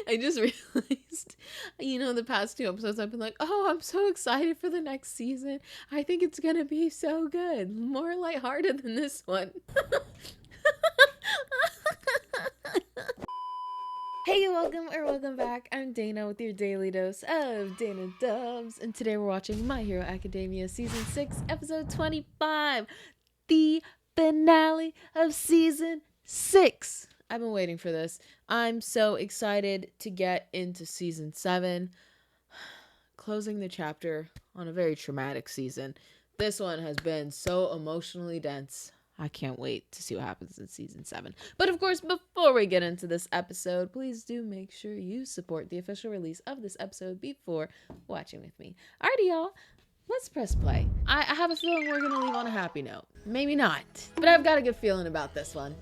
I just realized, the past 2 episodes I've been like, oh, I'm so excited for the next season. I think it's gonna be so good. More lighthearted than this one. Hey, welcome back. I'm Dana with your daily dose of Dana Dubs, and today we're watching My Hero Academia Season 6, Episode 25, the finale of Season 6. I've been waiting for this. I'm so excited to get into Season 7, closing the chapter on a very traumatic season. This one has been so emotionally dense. I can't wait to see what happens in Season 7. But of course, before we get into this episode, please do make sure you support the official release of this episode before watching with me. Alrighty, y'all. Let's press play. I have a feeling we're going to leave on a happy note. Maybe not. But I've got a good feeling about this one.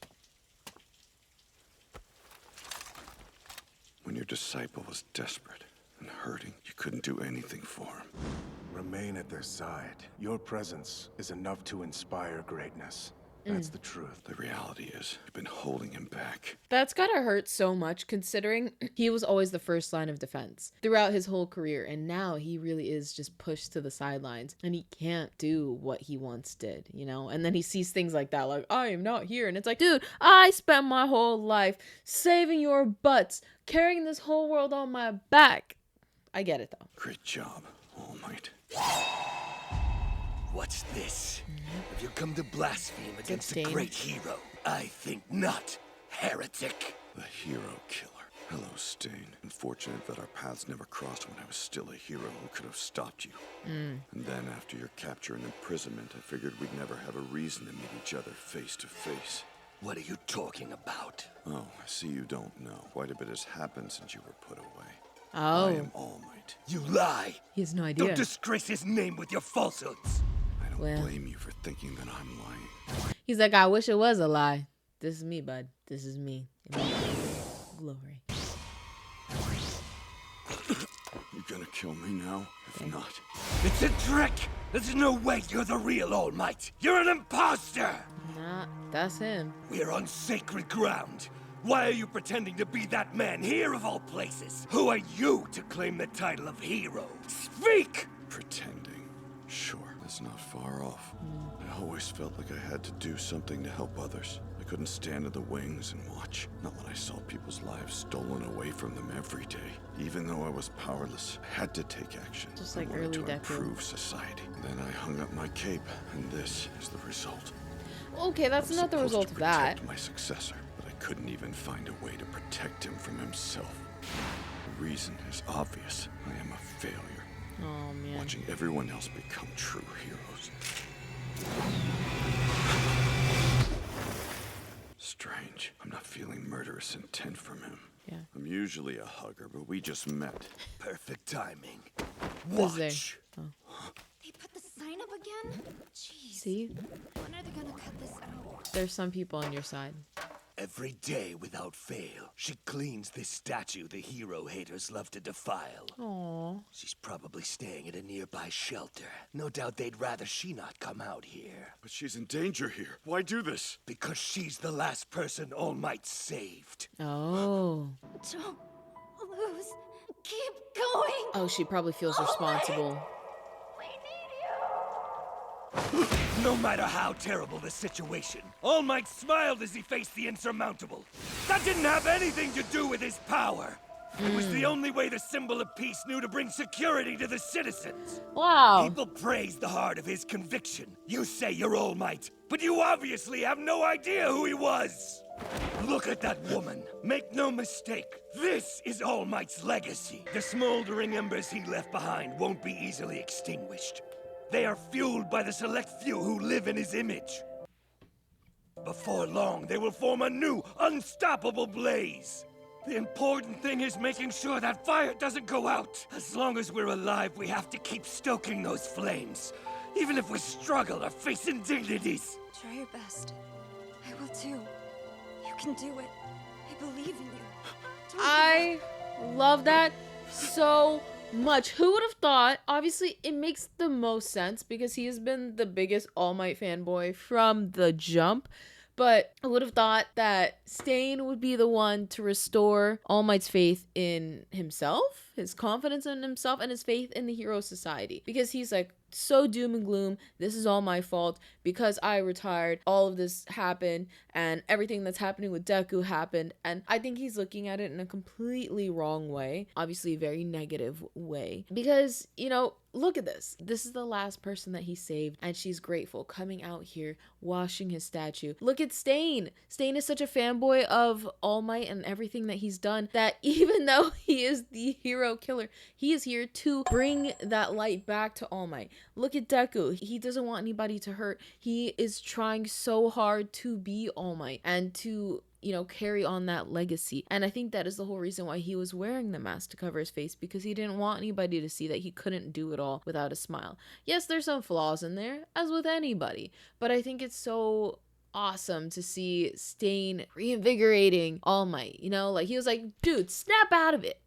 When your disciple was desperate and hurting, you couldn't do anything for him. Remain at their side. Your presence is enough to inspire greatness. That's the truth. The reality is, you've been holding him back. That's gotta hurt so much considering he was always the first line of defense throughout his whole career, and now he really is just pushed to the sidelines and he can't do what he once did, And then he sees things like that, like, I am not here, and it's like, dude, I spent my whole life saving your butts, carrying this whole world on my back. I get it though. Great job, All Might. What's this? Have you come to blaspheme against a great hero? I think not, heretic. The hero killer. Hello, Stain. Unfortunate that our paths never crossed when I was still a hero who could have stopped you. And then after your capture and imprisonment, I figured we'd never have a reason to meet each other face to face. What are you talking about? Oh, I see you don't know. Quite a bit has happened since you were put away. Oh. I am All Might. You lie! He has no idea. Don't disgrace his name with your falsehoods! I don't blame you for thinking that I'm lying. He's like, I wish it was a lie. This is me, bud. This is me. Glory. You gonna kill me now? If not... It's a trick! There's no way you're the real All Might! You're an imposter! Nah, that's him. We're on sacred ground. Why are you pretending to be that man here of all places? Who are you to claim the title of hero? Speak! Pretending. Sure, that's not far off. I always felt like I had to do something to help others. I couldn't stand in the wings and watch. Not when I saw people's lives stolen away from them every day. Even though I was powerless, I had to take action. Just like I wanted early to Deku. improve society. Then I hung up my cape, and this is the result. Okay, that's not the result of that. My successor, but I couldn't even find a way to protect him from himself. The reason is obvious. I am a failure. Oh, man. Watching everyone else become true heroes. Strange. I'm not feeling murderous intent from him. Yeah. I'm usually a hugger, but we just met. Perfect timing. Who's there? Watch. Oh. They put the sign up again? Jeez. See? When are they gonna cut this out? There's some people on your side. Every day without fail, she cleans this statue the hero haters love to defile. Aww. She's probably staying at a nearby shelter. No doubt they'd rather she not come out here. But she's in danger here. Why do this? Because she's the last person All Might saved. Oh. Don't lose. Keep going. Oh, she probably feels responsible. We need you. No matter how terrible the situation, All Might smiled as he faced the insurmountable. That didn't have anything to do with his power. It was the only way the symbol of peace knew to bring security to the citizens. Wow. People praise the heart of his conviction. You say you're All Might, but you obviously have no idea who he was. Look at that woman. Make no mistake, this is All Might's legacy. The smoldering embers he left behind won't be easily extinguished. They are fueled by the select few who live in his image. Before long, they will form a new, unstoppable blaze. The important thing is making sure that fire doesn't go out. As long as we're alive, we have to keep stoking those flames. Even if we struggle or face indignities. Try your best. I will too. You can do it. I believe in you. I love that so much. Who would have thought? Obviously, it makes the most sense because he has been the biggest All Might fanboy from the jump. But I would have thought that Stain would be the one to restore All Might's faith in himself, his confidence in himself, and his faith in the hero society. Because he's like, so doom and gloom, this is all my fault because I retired, all of this happened, and everything that's happening with Deku happened. And I think he's looking at it in a completely wrong way, obviously a very negative way, because, you know, look at this. This is the last person that he saved, and she's grateful, coming out here, washing his statue. Look at Stain. Stain is such a fanboy of All Might and everything that he's done that even though he is the hero killer, he is here to bring that light back to All Might. Look at Deku. He doesn't want anybody to hurt. He is trying so hard to be All Might and to, you know, carry on that legacy. And I think that is the whole reason why he was wearing the mask to cover his face, because he didn't want anybody to see that he couldn't do it all without a smile. Yes, there's some flaws in there, as with anybody, but I think it's so awesome to see Stain reinvigorating All Might. You know, like he was like, dude, snap out of it.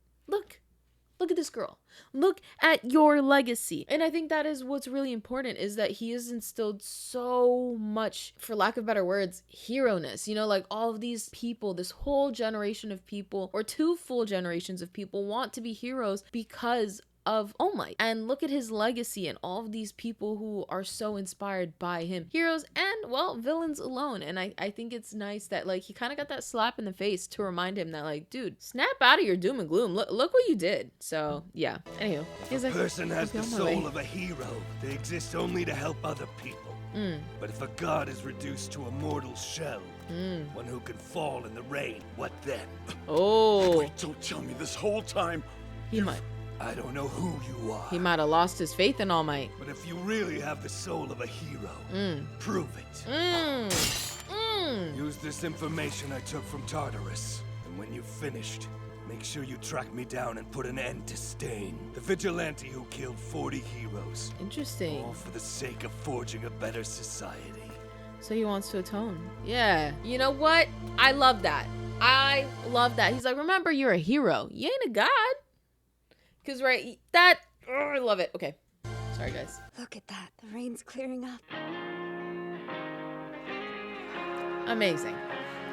Look at this girl. Look at your legacy. And I think that is what's really important, is that he has instilled so much, for lack of better words, hero-ness. You know, like all of these people, this whole generation of people, or 2 full generations of people, want to be heroes because of All Might. And look at his legacy and all of these people who are so inspired by him. Heroes and, well, villains alone. And I think it's nice that, like, he kind of got that slap in the face to remind him that, like, dude, snap out of your doom and gloom. Look what you did. So, yeah. Anywho. If a person has the soul of a hero, they exist only to help other people. But if a god is reduced to a mortal shell, one who can fall in the rain, what then? Oh. Wait, don't tell me this whole time. He might. I don't know who you are. He might have lost his faith in All Might. But if you really have the soul of a hero, prove it. Use this information I took from Tartarus. And when you've finished, make sure you track me down and put an end to Stain, the vigilante who killed 40 heroes. Interesting. All for the sake of forging a better society. So he wants to atone. Yeah. You know what? I love that. I love that. He's like, remember, you're a hero. You ain't a god. Because, right, that, oh, I love it. Okay. Sorry, guys. Look at that. The rain's clearing up. Amazing.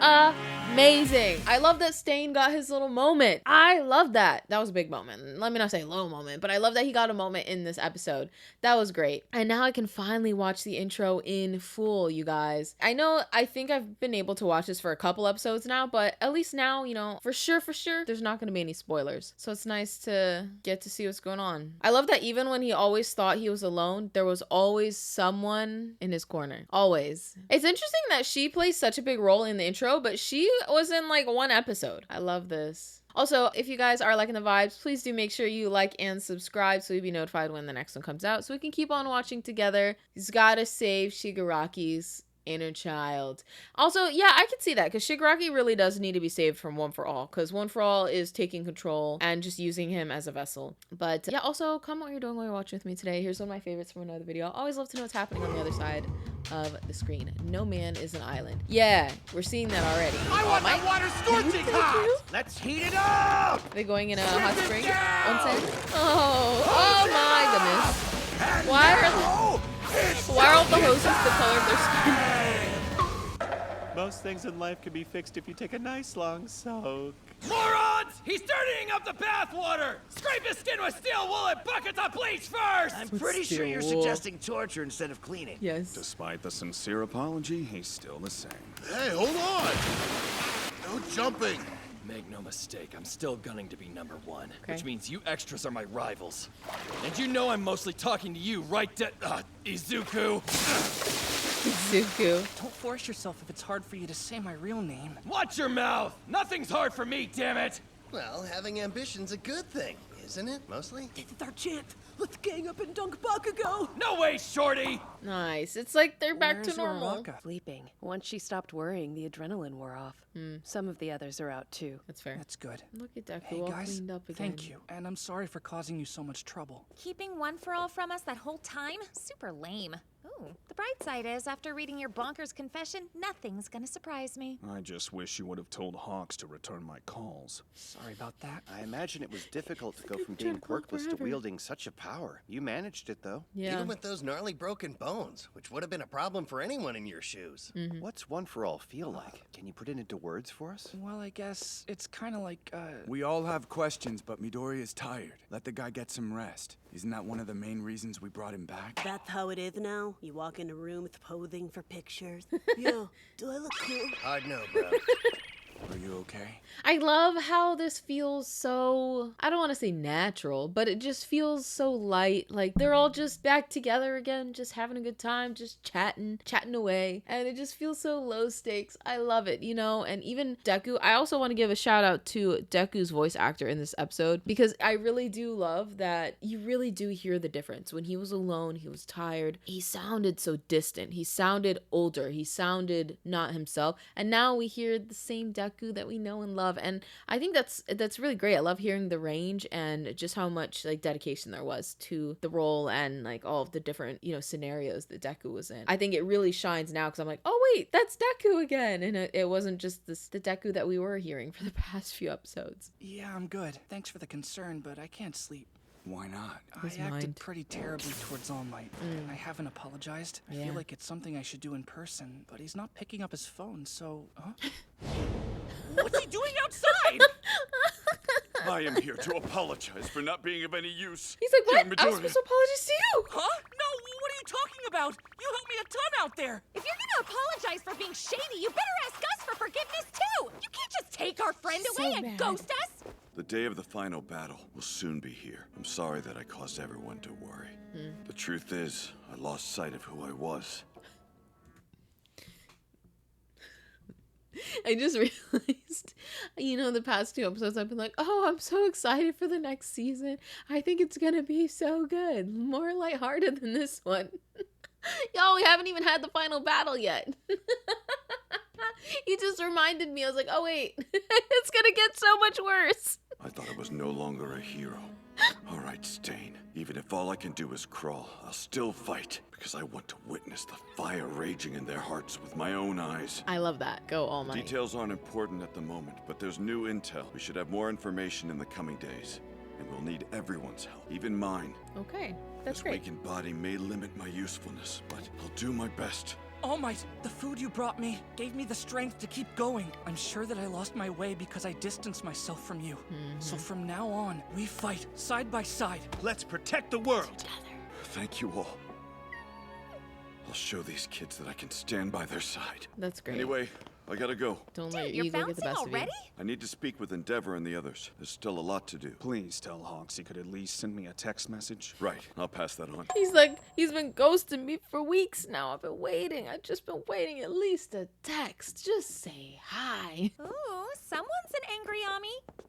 Amazing. I love that Stain got his little moment. I love that. That was a big moment. Let me not say low moment, but I love that he got a moment in this episode. That was great. And now I can finally watch the intro in full, you guys. I think I've been able to watch this for a couple episodes now, but at least now, you know, for sure, there's not going to be any spoilers. So it's nice to get to see what's going on. I love that even when he always thought he was alone, there was always someone in his corner. Always. It's interesting that she plays such a big role in the intro, but she was in like 1 episode. I love this. Also, if you guys are liking the vibes, please do make sure you like and subscribe so you'll be notified when the next one comes out, so we can keep on watching together. He's gotta save Shigaraki's inner child. Also, yeah, I can see that, because Shigaraki really does need to be saved from One For All, because One For All is taking control and just using him as a vessel. But yeah, also comment what you're doing while you're watching with me today. Here's one of my favorites from another video. I always love to know what's happening on the other side of the screen. No man is an island. Yeah, we're seeing that already. I want my water scorching hot! Let's heat it up! Are they going in a hot spring? Onsen? Oh my goodness. Why are all the hoses the color of their skin? Most things in life can be fixed if you take a nice long soak. Morons! He's dirtying up the bathwater! Scrape his skin with steel wool and buckets of bleach first! I'm pretty sure you're suggesting torture instead of cleaning. Yes. Despite the sincere apology, he's still the same. Hey, hold on! No jumping! Make no mistake, I'm still gunning to be #1, Okay. which means you extras are my rivals. And you know I'm mostly talking to you, right, Izuku? Zuku. Don't force yourself if it's hard for you to say my real name. Watch your mouth! Nothing's hard for me, damn it! Well, having ambition's a good thing, isn't it, mostly? This is our chance. Let's gang up and dunk Bakugo. No way, shorty! Nice. It's like they're back to Where's normal. Uraraka? Sleeping. Once she stopped worrying, the adrenaline wore off. Some of the others are out too. That's fair. That's good. Look at Deku Hey all guys, cleaned up again. thank you. And I'm sorry for causing you so much trouble. Keeping One For All from us that whole time? Super lame. Ooh, the bright side is, after reading your bonkers confession, nothing's gonna surprise me. I just wish you would have told Hawks to return my calls. Sorry about that. I imagine it was difficult to go from being quirkless to wielding such a power. You managed it, though. Yeah. Even with those gnarly broken bones, which would have been a problem for anyone in your shoes. What's one for all feel like? Can you put it into words for us? Well, I guess it's kind of like, We all have questions, but Midori is tired. Let the guy get some rest. Isn't that one of the main reasons we brought him back? That's how it is now? You walk in a room with posing for pictures. Yo, do I look cool? Hard no, bro. Are you okay? I love how this feels so, I don't want to say natural, but it just feels so light. Like they're all just back together again, just having a good time, just chatting away. And it just feels so low stakes. I love it, you know? And even Deku, I also want to give a shout out to Deku's voice actor in this episode, because I really do love that you really do hear the difference. When he was alone, he was tired. He sounded so distant. He sounded older. He sounded not himself. And now we hear the same Deku that we know and love, and I think that's really great. I love hearing the range and just how much like dedication there was to the role and like all of the different, you know, scenarios that Deku was in. I think it really shines now because I'm like, oh wait, that's Deku again, and it wasn't just the Deku that we were hearing for the past few episodes. Yeah, I'm good. Thanks for the concern, but I can't sleep. Why not? I acted pretty terribly towards All Might. I haven't apologized. I feel like it's something I should do in person, but he's not picking up his phone, so... Huh? What's he doing outside? I am here to apologize for not being of any use. He's like, what? I Midori. was supposed to apologize to you. Huh? No, what are you talking about? You helped me a ton out there. If you're gonna apologize for being shady, you better ask us for forgiveness too! You can't just take our friend away and ghost us! The day of the final battle will soon be here. I'm sorry that I caused everyone to worry. The truth is, I lost sight of who I was. I just realized, you know, the past 2 episodes I've been like, oh, I'm so excited for the next season. I think it's gonna be so good. More lighthearted than this one. Y'all, we haven't even had the final battle yet. You just reminded me. I was like, oh wait, it's gonna get so much worse. I thought I was no longer a hero. All right, Stain. Even if all I can do is crawl, I'll still fight. Because I want to witness the fire raging in their hearts with my own eyes. I love that. Go All Might. Details aren't important at the moment, but there's new intel. We should have more information in the coming days. And we'll need everyone's help, even mine. Okay, that's this great. weakened body may limit my usefulness, but I'll do my best. All Might, the food you brought me gave me the strength to keep going. I'm sure that I lost my way because I distanced myself from you. So from now on, we fight side by side. Let's protect the world. Together. Thank you all. I'll show these kids that I can stand by their side. That's great. Anyway, I gotta go. Don't let your ego get the best of you. I need to speak with Endeavor and the others. There's still a lot to do. Please tell Hawks he could at least send me a text message. Right, I'll pass that on. He's like, he's been ghosting me for weeks now. I've been waiting. I've just been waiting at least a text. Just say hi. Ooh, someone's an angry Ami.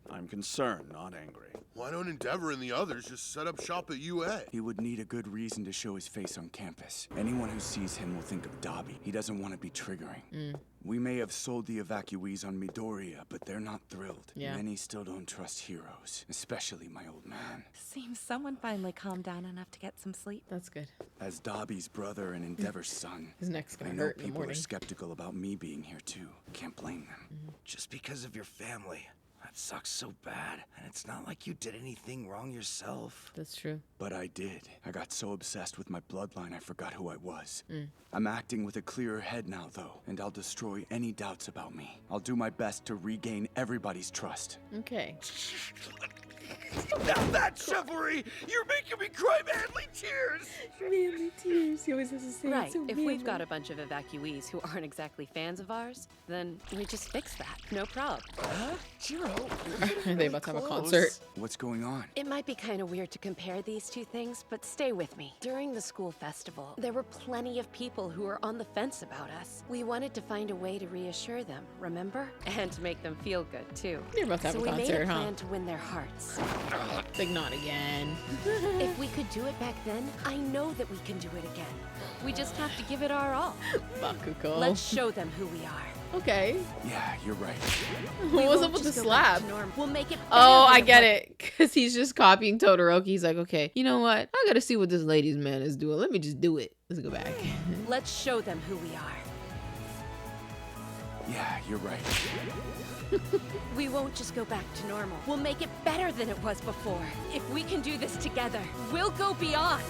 I'm concerned, not angry. Why don't Endeavor and the others just set up shop at UA? He would need a good reason to show his face on campus. Anyone who sees him will think of Dabi. He doesn't want to be triggering. We may have sold the evacuees on Midoriya, but they're not thrilled. Yeah. Many still don't trust heroes, especially my old man. Seems someone finally calmed down enough to get some sleep. That's good. As Dabi's brother and Endeavor's son, His neck's I gonna know hurt in the people are morning. skeptical about me being here too. Can't blame them. Just because of your family. That sucks so bad. And it's not like you did anything wrong yourself. That's true. But I did. I got so obsessed with my bloodline I forgot who I was. I'm acting with a clearer head now, though, and I'll destroy any doubts about me. I'll do my best to regain everybody's trust. Okay. Now that's chivalry! You're making me cry manly tears! Manly tears. He always has to say Right. it so If manly. we've got a bunch of evacuees who aren't exactly fans of ours, then we just fix that. No problem. Huh? Jiro? Are they about to have a concert? What's going on? It might be kind of weird to compare these two things, but stay with me. During the school festival, there were plenty of people who were on the fence about us. We wanted to find a way to reassure them, remember? And to make them feel good, too. You're about to have so a we made concert, a huh? plan to win their hearts. Like, not again. If we could do it back then, I know that we can do it again. We just have to give it our all. Bakugo. Let's show them who we are. Okay. Yeah, you're right. What was up with the slap? We'll make it Oh, I get it. Because he's just copying Todoroki. He's like, okay, you know what? I gotta see what this ladies' man is doing. Let me just do it. Let's go back. Let's show them who we are. Yeah, you're right. We won't just go back to normal. We'll make it better than it was before. If we can do this together, we'll go beyond.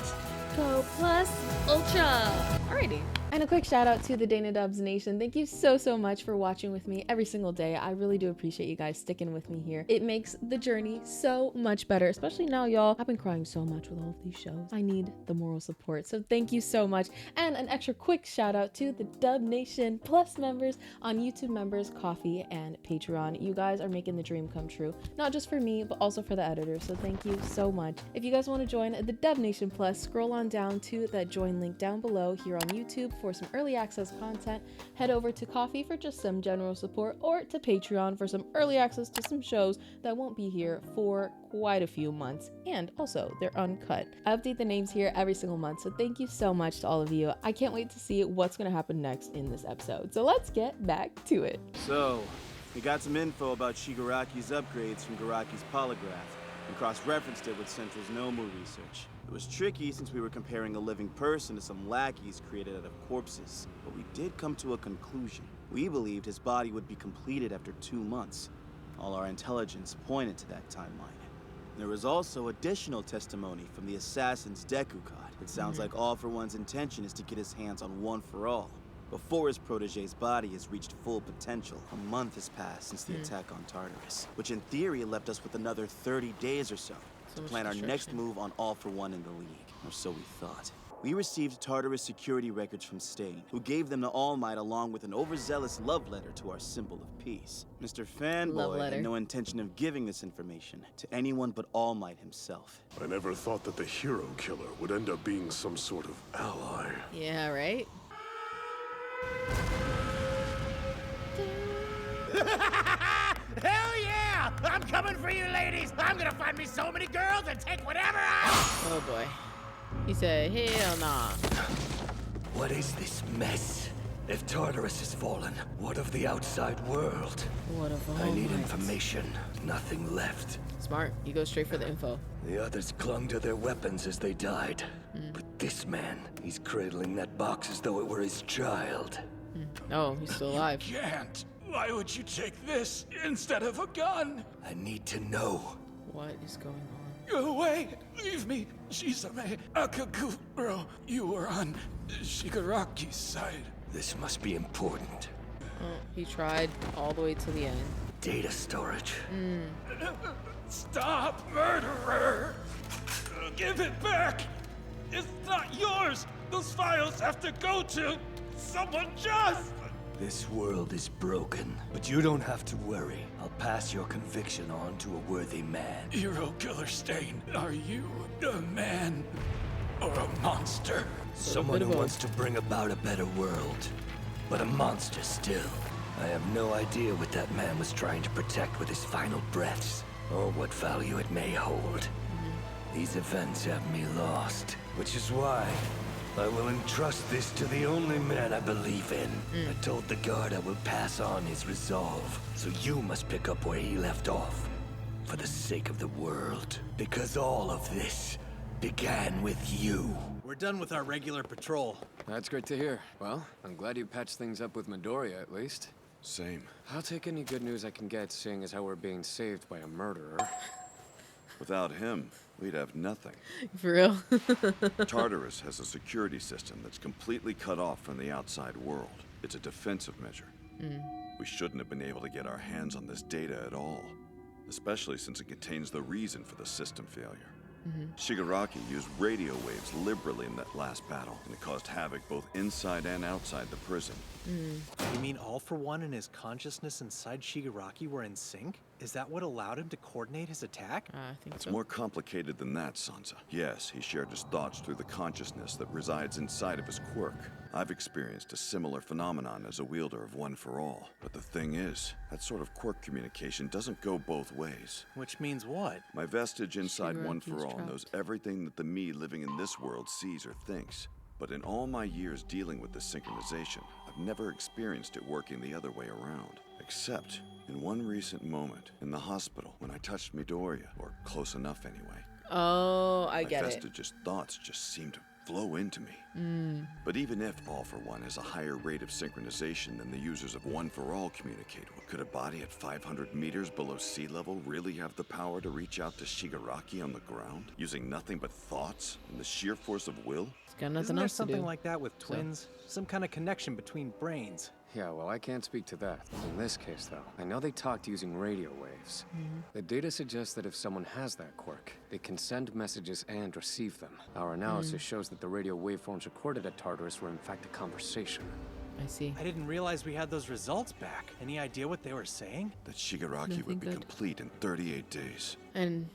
Go plus ultra. Alrighty. And a quick shout out to the Dana Dubs Nation. Thank you so much for watching with me every single day. I really do appreciate you guys sticking with me here. It makes the journey so much better, especially now, y'all. I've been crying so much with all of these shows. I need the moral support. So thank you so much. And an extra quick shout out to the Dub Nation Plus members on YouTube members, Coffee, and Patreon. You guys are making the dream come true. Not just for me, but also for the editor. So thank you so much. If you guys want to join the Dub Nation Plus, scroll on down to that join link down below here on YouTube for some early access content. Head over to Coffee for just some general support, or to Patreon for some early access to some shows that won't be here for quite a few months, and also they're uncut. I update the names here every single month, so thank you so much to all of you. I can't wait to see what's going to happen next in this episode. So let's get back to it. So, we got some info about Shigaraki's upgrades from Garaki's polygraph and cross-referenced it with Central's Nomu research. It was tricky since we were comparing a living person to some lackeys created out of corpses, but we did come to a conclusion. We believed his body would be completed after 2 months. All our intelligence pointed to that timeline. There was also additional testimony from the assassin's Deku card. It sounds like All For One's intention is to get his hands on One For All before his protege's body has reached full potential. A month has passed since the attack on Tartarus, which in theory left us with another 30 days or so to plan our next move on All For One in the League, or so we thought. We received Tartarus security records from Stain, who gave them to All Might along with an overzealous love letter to our symbol of peace. Mr. Fanboy had no intention of giving this information to anyone but All Might himself. I never thought that the hero killer would end up being some sort of ally. Yeah, right? Hell yeah! I'm coming for you, ladies! I'm gonna find me so many girls and take whatever I... Oh boy. He said, hell nah. What is this mess? If Tartarus has fallen, what of the outside world? What of all I need Might? information. Nothing left. Smart. You go straight for the info. The others clung to their weapons as they died. But this man, he's cradling that box as though it were his child. Oh, he's still alive. You can't. Why would you take this instead of a gun? I need to know. What is going on? Go away! Leave me! Shizame Akaguro, you were on Shigaraki's side. This must be important. Oh, he tried all the way to the end. Data storage. Stop, murderer! Give it back! It's not yours! Those files have to go to someone just! This world is broken, but you don't have to worry. I'll pass your conviction on to a worthy man. Hero Killer Stain, are you a man or a monster? Someone who wants to bring about a better world, but a monster still. I have no idea what that man was trying to protect with his final breaths, or what value it may hold. These events have me lost, which is why I will entrust this to the only man I believe in. I told the guard I will pass on his resolve, so you must pick up where he left off, for the sake of the world. Because all of this began with you. We're done with our regular patrol. That's great to hear. Well, I'm glad you patched things up with Midoriya, at least. Same. I'll take any good news I can get, seeing as how we're being saved by a murderer. Without him, we'd have nothing. For real? Tartarus has a security system that's completely cut off from the outside world. It's a defensive measure. We shouldn't have been able to get our hands on this data at all, especially since it contains the reason for the system failure. Shigaraki used radio waves liberally in that last battle, and it caused havoc both inside and outside the prison. You mean All For One and his consciousness inside Shigaraki were in sync? Is that what allowed him to coordinate his attack? I think It's more complicated than that, Sansa. Yes, he shared his thoughts through the consciousness that resides inside of his quirk. I've experienced a similar phenomenon as a wielder of One For All. But the thing is, that sort of quirk communication doesn't go both ways. Which means what? My vestige inside One For Shigaraki's All trapped. knows everything that the me living in this world sees or thinks. But in all my years dealing with this synchronization, I've never experienced it working the other way around. Except in one recent moment in the hospital when I touched Midoriya, or close enough anyway. Oh, I My get it. vestige's thoughts just seemed to flow into me. But even if All for One has a higher rate of synchronization than the users of One for All communicate with, could a body at 500 meters below sea level really have the power to reach out to Shigaraki on the ground, using nothing but thoughts and the sheer force of will? It's got nothing Isn't there else to something do. like that with twins? Some kind of connection between brains. Yeah, well, I can't speak to that. In this case, though, I know they talked using radio waves. The data suggests that if someone has that quirk, they can send messages and receive them. Our analysis shows that the radio waveforms recorded at Tartarus were in fact a conversation. I see. I didn't realize we had those results back. Any idea what they were saying? That Shigaraki would be complete in 38 days. And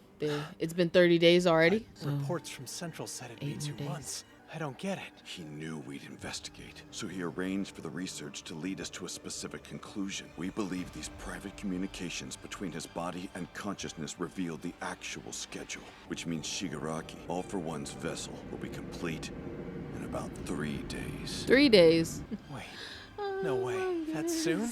it's been 30 days already. Reports from Central said it'd be 2 months. I don't get it. He knew we'd investigate, so he arranged for the research to lead us to a specific conclusion. We believe these private communications between his body and consciousness revealed the actual schedule, which means Shigaraki, All for One's vessel, will be complete in about 3 days. 3 days. Wait, no way. That's soon?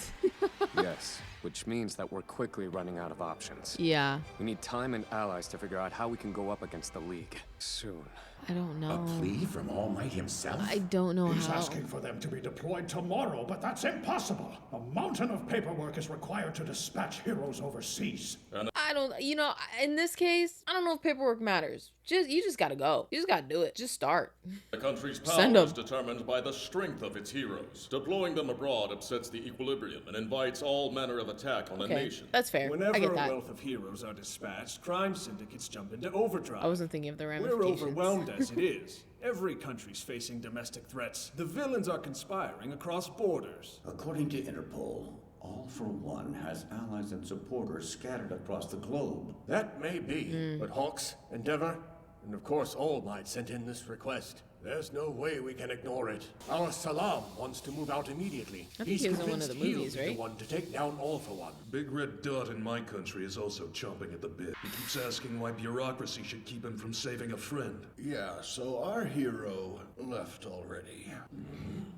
Yes, which means that we're quickly running out of options. Yeah. We need time and allies to figure out how we can go up against the League soon. I don't know. A plea from All Might himself? I don't know He's how. asking for them to be deployed tomorrow, but that's impossible. A mountain of paperwork is required to dispatch heroes overseas. I don't, you know, in this case, I don't know if paperwork matters. You just gotta go. You just gotta do it. Just start. The country's Send power 'em. is determined by the strength of its heroes. Deploying them abroad upsets the equilibrium and invites all manner of attack on a nation. That's fair. Whenever I get a that. wealth of heroes are dispatched, crime syndicates jump into overdrive. I wasn't thinking of the We're ramifications. overwhelmed as it is. Every country's facing domestic threats. The villains are conspiring across borders. According to Interpol, All for One has allies and supporters scattered across the globe. That may be, but Hawks, Endeavor, and of course All Might sent in this request. There's no way we can ignore it. Our Salam wants to move out immediately. I think he was in one of the movies, he'll be right? the one to take down All for One. Big Red Dot in my country is also chomping at the bit. He keeps asking why bureaucracy should keep him from saving a friend. Yeah, so our hero left already.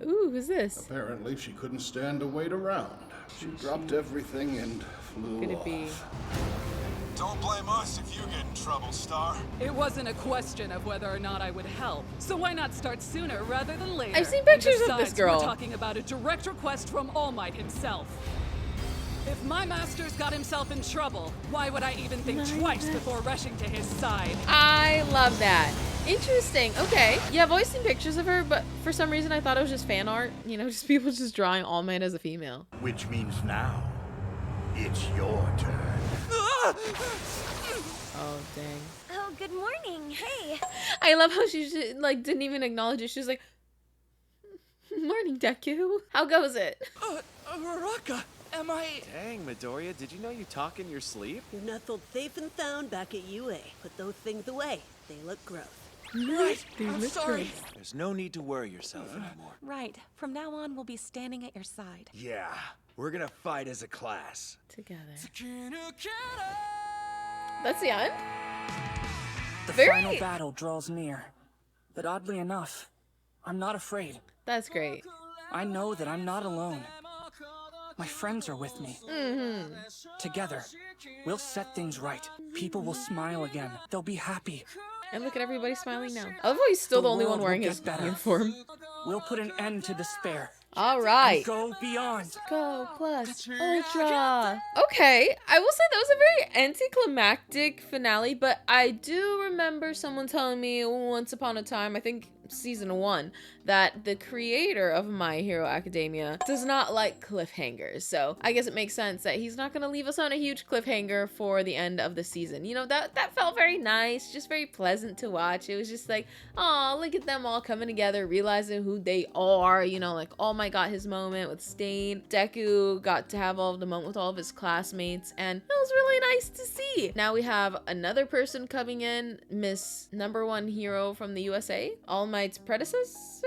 Ooh, who's this? Apparently she couldn't stand to wait around. She dropped everything and flew Could it off. be? Don't blame us if you get in trouble, Star. It wasn't a question of whether or not I would help. So why not start sooner rather than later? I've seen And pictures of besides, this girl. We're talking about a direct request from All Might himself. If my master's got himself in trouble, why would I even think twice before rushing to his side? I love that. Interesting. Okay. Yeah, I've always seen pictures of her, but for some reason I thought it was just fan art. You know, just people just drawing All Might as a female. Which means now, it's your turn. Oh, dang. Oh, good morning. Hey. I love how she just, like didn't even acknowledge it. She was like, "Morning, Deku. How goes it?" Uraraka, am I... Dang, Midoriya, did you know you talk in your sleep? You're nestled safe and sound back at UA. Put those things away. They look gross. Right, I'm sorry. There's no need to worry yourself anymore. Right. From now on, we'll be standing at your side. Yeah, we're gonna fight as a class. Together. That's the end? The Very- final battle draws near. But oddly enough, I'm not afraid. That's great. I know that I'm not alone. My friends are with me. Together, we'll set things right. People will smile again. They'll be happy. And look at everybody smiling now. I love how he's still the only one world wearing will his get better. uniform. We'll put an end to despair. All right. And go beyond. Go plus ultra. Okay, I will say that was a very anticlimactic finale, but I do remember someone telling me once upon a time, I think season 1, that the creator of My Hero Academia does not like cliffhangers. So I guess it makes sense that he's not gonna leave us on a huge cliffhanger for the end of the season. You know, that felt very nice, just very pleasant to watch. It was just like, oh, look at them all coming together, realizing who they are. You know, like All Might got his moment with Stain. Deku got to have all of the moment with all of his classmates, and it was really nice to see. Now we have another person coming in, Miss #1 hero from the USA, All Might's predecessor?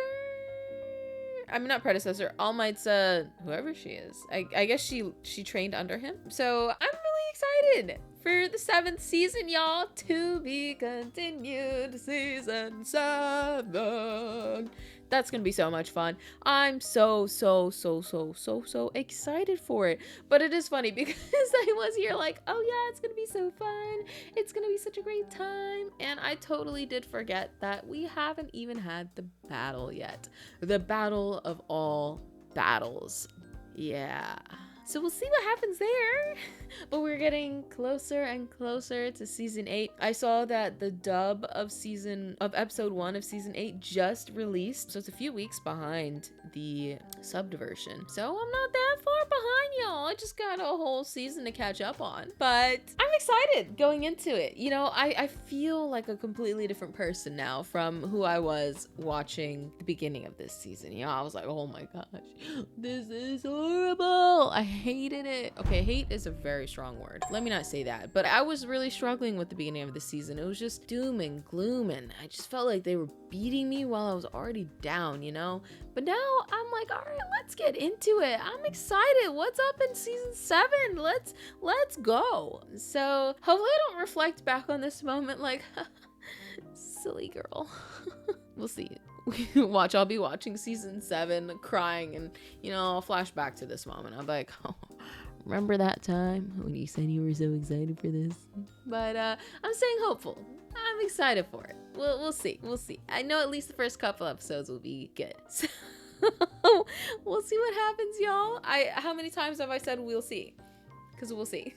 I mean, not predecessor, All Might's, whoever she is. I guess she trained under him. So I'm really excited for the 7th season, y'all. To be continued, season 7. That's gonna be so much fun. I'm so excited for it. But it is funny because I was here like, oh yeah, it's gonna be so fun. It's gonna be such a great time. And I totally did forget that we haven't even had the battle yet. The battle of all battles. Yeah. So we'll see what happens there. But we're getting closer and closer to season 8. I saw that the dub of episode 1 of season 8 just released. So it's a few weeks behind the subbed version. So I'm not that far behind y'all. I just got a whole season to catch up on. But I'm excited going into it. You know, I feel like a completely different person now from who I was watching the beginning of this season. You know, I was like, oh my gosh, this is horrible. I hated it. Okay, hate is a very strong word. Let me not say that. But I was really struggling with the beginning of the season. It was just doom and gloom, and I just felt like they were beating me while I was already down, you know? But now I'm like, all right, let's get into it. I'm excited. What's up in season 7? Let's go. So hopefully I don't reflect back on this moment like, silly girl. We'll see. I'll be watching season 7 crying, and you know, I'll flash back to this moment. I'm like, oh, remember that time when you said you were so excited for this? But I'm staying hopeful. I'm excited for it. We'll see. I know at least the first couple episodes will be good. So we'll see what happens, y'all. How many times have I said we'll see? Because we'll see.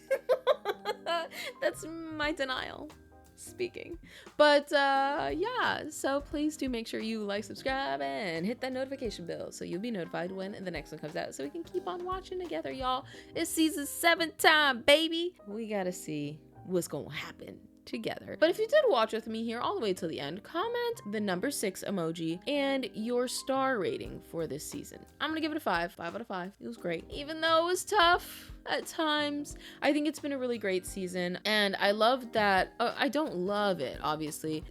That's my denial speaking. But yeah, so please do make sure you like, subscribe, and hit that notification bell so you'll be notified when the next one comes out, so we can keep on watching together, y'all. It's season 7 time, baby. We gotta see what's gonna happen together. But if you did watch with me here all the way till the end, comment the number 6 emoji and your star rating for this season. I'm gonna give it a 5 out of 5. It was great, even though it was tough at times. I think it's been a really great season, and I love that. I don't love it, obviously.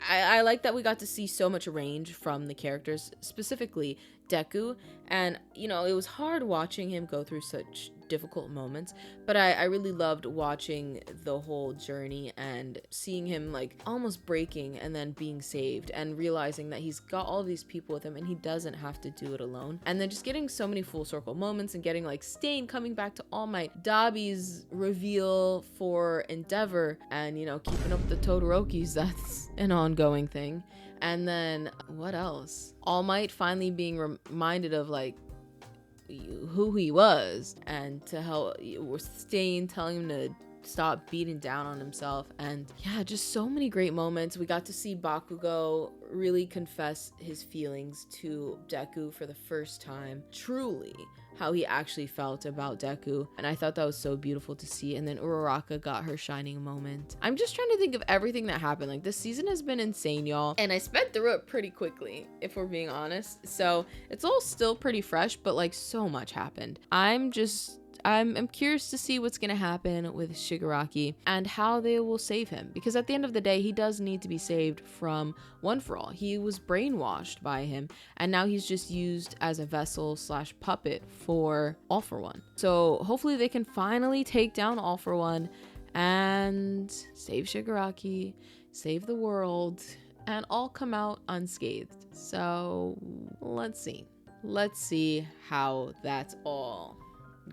I like that we got to see so much range from the characters, specifically Deku, and you know, it was hard watching him go through such difficult moments, but I really loved watching the whole journey and seeing him like almost breaking and then being saved and realizing that he's got all these people with him and he doesn't have to do it alone, and then just getting so many full circle moments and getting like Stain coming back to All Might, Dabi's reveal for Endeavor, and you know, keeping up the Todorokis, that's an ongoing thing. And then what else? All Might finally being reminded of like who he was, and to help Stain telling him to stop beating down on himself. And yeah, just so many great moments. We got to see Bakugo really confess his feelings to Deku for the first time, truly how he actually felt about Deku, and I thought that was so beautiful to see. And then Uraraka got her shining moment. I'm just trying to think of everything that happened. Like, this season has been insane, y'all, and I sped through it pretty quickly, if we're being honest, so it's all still pretty fresh, but like so much happened. I'm curious to see what's gonna happen with Shigaraki and how they will save him, because at the end of the day, he does need to be saved from One For All. He was brainwashed by him, and now he's just used as a vessel / puppet for All For One. So hopefully they can finally take down All For One and save Shigaraki, save the world, and all come out unscathed. So let's see how that's all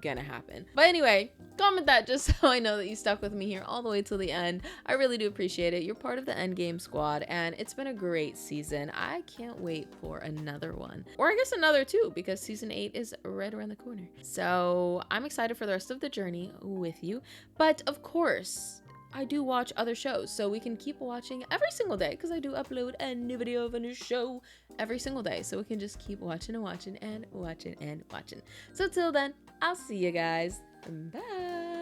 gonna happen. But anyway, comment that just so I know that you stuck with me here all the way till the end. I really do appreciate it. You're part of the Endgame squad, and it's been a great season. I can't wait for another one, or I guess another 2, because season 8 is right around the corner. So I'm excited for the rest of the journey with you. But of course, I do watch other shows, so we can keep watching every single day, because I do upload a new video of a new show every single day, so we can just keep watching and watching and watching and watching. So till then, I'll see you guys. Bye.